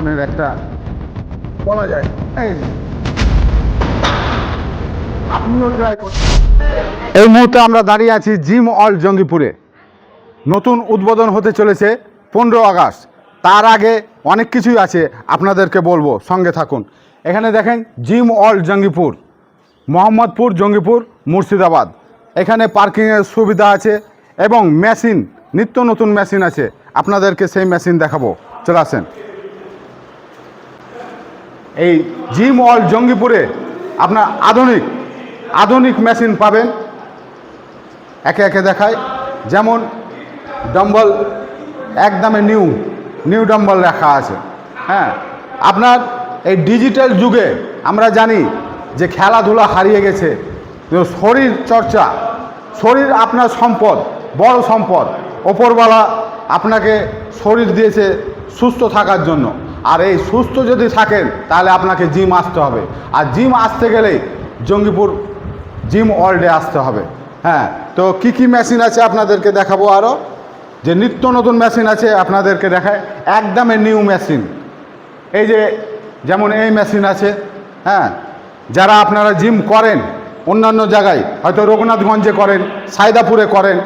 প্রদর্শনের একটা বলা যায়। আপনিও ট্রাই করছেন। এই মুহূর্তে আমরা দাঁড়িয়ে আছি জিম অল জঙ্গিপুরে। নতুন উদ্বোধন হতে চলেছে 15 আগস্ট। তার আগে অনেক কিছুই আছে, আপনাদেরকে বলবো, সঙ্গে থাকুন। এখানে দেখেন জিম অল জঙ্গিপুর, মোহাম্মদপুর, জঙ্গিপুর, মুর্শিদাবাদ। এখানে পার্কিংয়ের সুবিধা আছে এবং মেশিন, নিত্য নতুন মেশিন আছে। আপনাদেরকে সেই মেশিন দেখাবো, চলে আসেন। এই জিম অল জঙ্গিপুরে আপনার আধুনিক মেশিন পাবেন। একে একে দেখায়, যেমন ডাম্বল একদমে নিউ ডাম্বল রাখা আছে। হ্যাঁ, আপনার এই ডিজিটাল যুগে আমরা জানি যে খেলাধুলা হারিয়ে গেছে। শরীর চর্চা, শরীর আপনার সম্পদ, বড় সম্পদ। ওপরওয়ালা আপনাকে শরীর দিয়েছে সুস্থ থাকার জন্য। আর এই সুস্থ যদি থাকেন তাহলে আপনাকে জিম আসতে হবে। আর জিম আসতে গেলেই জঙ্গিপুর জিম ওয়ার্ল্ডে আসতে হবে। হ্যাঁ, তো কি মেশিন আছে আপনাদেরকে দেখাবো। আরও যে নিত্য নতুন মেশিন আছে আপনাদেরকে দেখায়, একদমে নিউ মেশিন। এই যে যেমন এই মেশিন আছে। হ্যাঁ, যারা আপনারা জিম করেন অন্যান্য জায়গায়, হয়তো রঘুনাথগঞ্জে করেন, সায়দাপুরে করেন,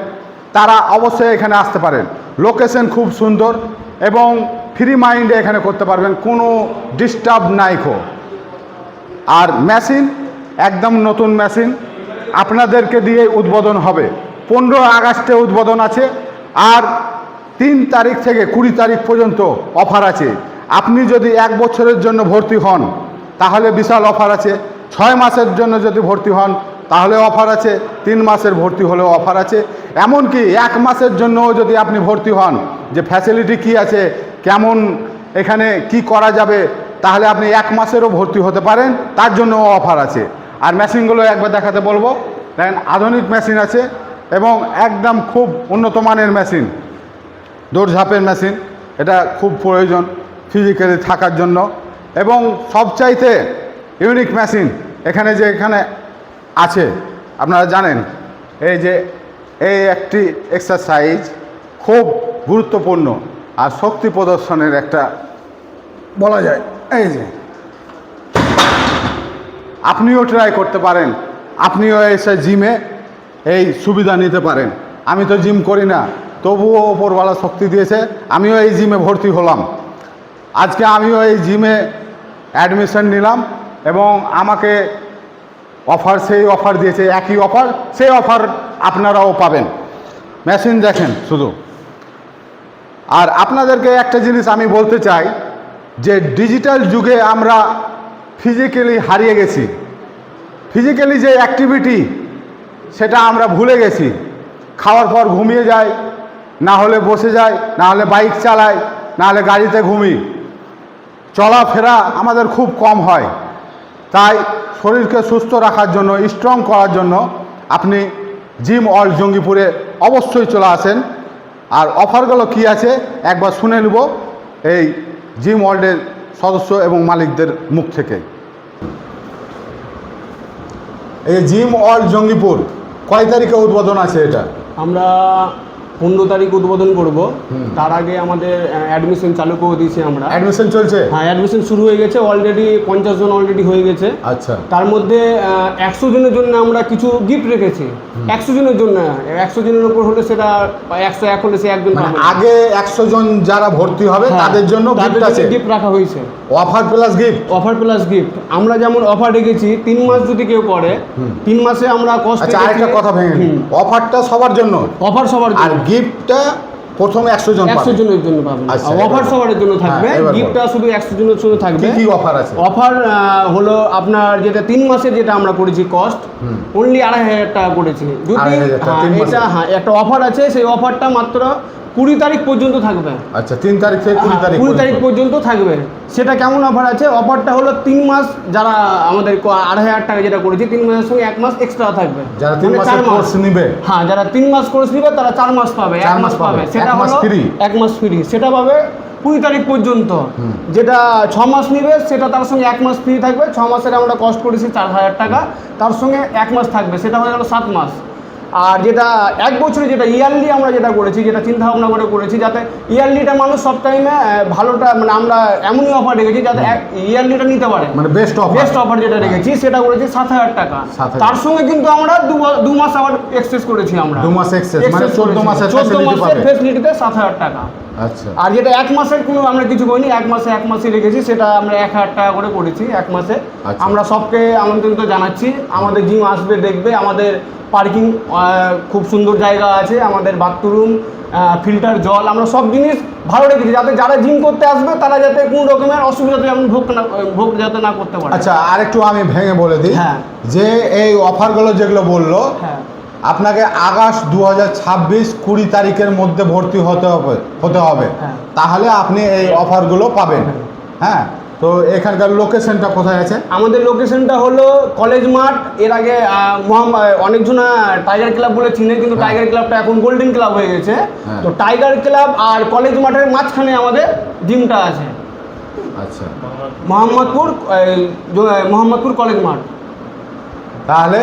তারা অবশ্যই এখানে আসতে পারেন। লোকেশন খুব সুন্দর এবং ফ্রি মাইন্ডে এখানে করতে পারবেন, কোনো ডিস্টার্ব নাই খো। আর মেশিন একদম নতুন মেশিন আপনাদেরকে দিয়ে উদ্বোধন হবে। 15 আগস্টে উদ্বোধন আছে। আর 3 তারিখ থেকে 20 তারিখ পর্যন্ত অফার আছে। আপনি যদি 1 বছরের জন্য ভর্তি হন তাহলে বিশাল অফার আছে। 6 মাসের জন্য যদি ভর্তি হন তাহলে অফার আছে। 3 মাসের ভর্তি হলেও অফার আছে। এমনকি 1 মাসের জন্যও যদি আপনি ভর্তি হন, যে ফ্যাসিলিটি কি আছে, কেমন এখানে কি করা যাবে, তাহলে আপনি 1 মাসেরও ভর্তি হতে পারেন, তার জন্যও অফার আছে। আর মেশিনগুলো একবার দেখাতে বলবো। দেখেন, আধুনিক মেশিন আছে এবং একদম খুব উন্নত মানের মেশিন, দৌড়ঝাঁপের মেশিন। এটা খুব প্রয়োজন ফিজিক্যালি থাকার জন্য। এবং সবচাইতে ইউনিক মেশিন এখানে আছে, আপনারা জানেন, এই যে এই একটি এক্সারসাইজ খুব গুরুত্বপূর্ণ আর শক্তি প্রদর্শনের একটা বলা যায়। এই যে আপনিও ট্রাই করতে পারেন, আপনিও এসে জিমে এই সুবিধা নিতে পারেন। আমি তো জিম করি না, তবুও ওপরওয়ালা শক্তি দিয়েছে, আমিও এই জিমে ভর্তি হলাম। আজকে আমিও এই জিমে অ্যাডমিশন নিলাম এবং আমাকে সেই অফার দিয়েছে, একই অফার, সেই অফার আপনারাও পাবেন। মেশিন দেখেন শুধু। আর আপনাদেরকে একটা জিনিস আমি বলতে চাই, যে ডিজিটাল যুগে আমরা ফিজিক্যালি হারিয়ে গেছি। ফিজিক্যালি যে অ্যাক্টিভিটি সেটা আমরা ভুলে গেছি। খাওয়ার পর ঘুমিয়ে যাই, না হলে বসে যাই, না হলে বাইক চালাই, না হলে গাড়িতে ঘুমি। চলাফেরা আমাদের খুব কম হয়। তাই শরীরকে সুস্থ রাখার জন্য, স্ট্রং করার জন্য আপনি জিম অল জঙ্গিপুরে অবশ্যই চলে আসেন। আর অফারগুলো কি আছে একবার শুনে নেব এই জিম ওয়ার্ল্ডের সদস্য এবং মালিকদের মুখ থেকে। এই জিম অল জঙ্গিপুর কয় তারিখে উদ্বোধন আছে? এটা আমরা 15 তারিখ উদ্বোধন করব। তার আগে আমাদের অ্যাডমিশন চালু করে দিয়েছি আমরা। অ্যাডমিশন চলছে? হ্যাঁ, অ্যাডমিশন শুরু হয়ে গেছে অলরেডি। 50 জন অলরেডি হয়ে গেছে। আচ্ছা, তার মধ্যে 100 জনের জন্য আমরা কিছু গিফট রেখেছি। 100 জনের জন্য, 100 জনের উপর হলে সেটা 101 হলে সে একজন পাবে। আগে 100 জন যারা ভর্তি হবে তাদের জন্য গিফট আছে, গিফট রাখা হয়েছে। Offer plus gift. Offer plus gift. আমরা যেমন অফার রেখেছি 3 মাস যদি কেউ করে, 3 মাসে আমরা কষ্ট। আচ্ছা, আরেকটা কথা ভেঙে নিন, অফারটা সবার জন্য? অফার সবার জন্য। আর গিফটটা প্রথম 100 জন 100 জনের জন্য পাবেন। অফার সবার জন্য থাকবে, গিফটটা শুধু 100 জনের জন্য থাকবে। কি অফার আছে? অফার হলো আপনার যেটা 3 মাসের যেটা আমরা করেছি কস্ট অনলি 2500 টাকা করেছি। যদি এটা একটা অফার আছে, সেই অফারটা মাত্র 20 তারিখ পর্যন্ত থাকবে। আচ্ছা, 3 তারিখ থেকে 20 তারিখ পর্যন্ত থাকবে। সেটা কেমন অফার আছে? অফারটা হলো 3 মাস যারা আমাদের 2500 টাকা যেটা করেছি, 3 মাসের সঙ্গে 1 মাস এক্সট্রা থাকবে। যারা 3 মাসের কোর্স নেবে, হ্যাঁ, যারা 3 মাস কোর্স নেবে তারা 4 মাস পাবে, 1 মাস পাবে। সেটা হলো 1 মাস ফ্রি। সেটা পাবে 20 তারিখ পর্যন্ত। যেটা 6 মাস নেবে সেটা তার সঙ্গে 1 মাস ফ্রি থাকবে। 6 মাসের আমরা কস্ট করেছি 4000 টাকা, তার সঙ্গে 1 মাস থাকবে, সেটা হয়ে গেল 7 মাস। আর যেটা 1 বছরে যেটা ইয়ারলি আমরা যেটা করেছি, যেটা চিন্তা ভাবনা করে করেছি, যাতে ইয়ারলিটা মানুষ সব টাইমে ভালোটা, মানে আমরা এমনই অফার রেখেছি যাতে ইয়ারলিটা নিতে পারে, মানে বেস্ট অফার যেটা রেখেছি সেটা করেছি 7,000 টাকা। 7,000 তার সঙ্গে কিন্তু আমরা 2 মাস আবার এক্সেস করেছি, আমরা 2 মাস এক্সেস, মানে 14 মাসের 14 মাসের ফ্যাসিলিটিতে 7,000 টাকা। আচ্ছা। আর যেটা 1 মাসের কোনো আমরা কিছু করিনি, 1 মাসে রেখেছি, সেটা আমরা 1,000 টাকা করে করেছি 1 মাসে। আচ্ছা। আমরা সবকে আমন্ত্রিত জানাচ্ছি, আমাদের জিম আসবে, দেখবে আমাদের পার্কিং খুব সুন্দর জায়গা আছে, আমাদের বাথরুম, ফিল্টার জল, আমরা সব জিনিস ভালো রেখেছি যাতে যারা জিম করতে আসবে তারা যাতে কোনো রকমের অসুবিধাতে যেমন ভোগ যাতে না করতে পারে। আচ্ছা, আরেকটু আমি ভেঙে বলে দিই। হ্যাঁ। যে এই অফারগুলো যেগুলো বললো, হ্যাঁ, আপনাকে আগস্ট 2026 20 তারিখের মধ্যে ভর্তি হতে হবে, হ্যাঁ। তাহলে আপনি এই অফারগুলো পাবেন। হ্যাঁ, তো এখানকার লোকেশনটা কোথায় আছে? আমাদের লোকেশনটা হলো কলেজ মাঠ। এর আগে অনেকজন টাইগার ক্লাব বলে চিনে, কিন্তু টাইগার ক্লাবটা এখন গোল্ডেন ক্লাব হয়ে গেছে। হ্যাঁ। তো টাইগার ক্লাব আর কলেজ মাঠের মাঝখানে আমাদের জিমটা আছে, আচ্ছা। মোহাম্মদপুর কলেজ মাঠ। তাহলে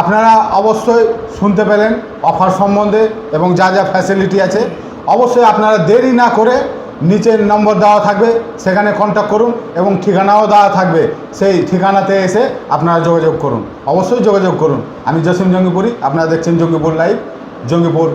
আপনারা অবশ্যই শুনতে পেলেন অফার সম্বন্ধে এবং যা যা ফ্যাসিলিটি আছে। অবশ্যই আপনারা দেরি না করে নিচের নম্বর দেওয়া থাকবে, সেখানে কন্ট্যাক্ট করুন এবং ঠিকানাও দেওয়া থাকবে, সেই ঠিকানাতে এসে আপনারা যোগাযোগ করুন, অবশ্যই যোগাযোগ করুন। আমি জসিম জঙ্গিপুরি, আপনারা দেখছেন জঙ্গিপুর লাইভ, জঙ্গিপুর